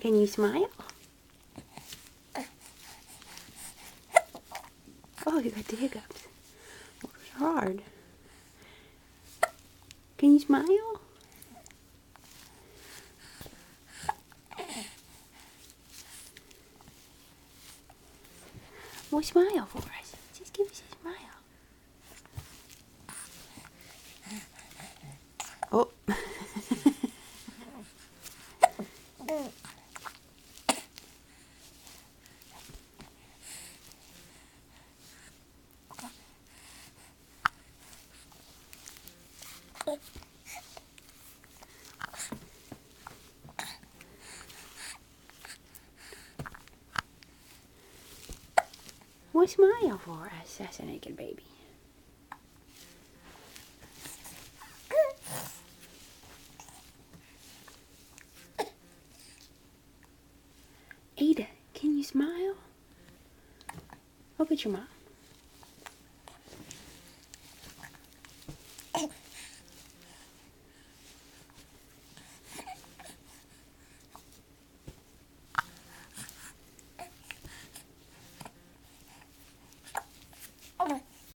Can you smile? Oh, you got the hiccups. Those are hard. Can you smile? Well, smile for us. Just give us a smile. Oh. Well, smile for us. That's a naked baby. Ada, can you smile? Look at your mom.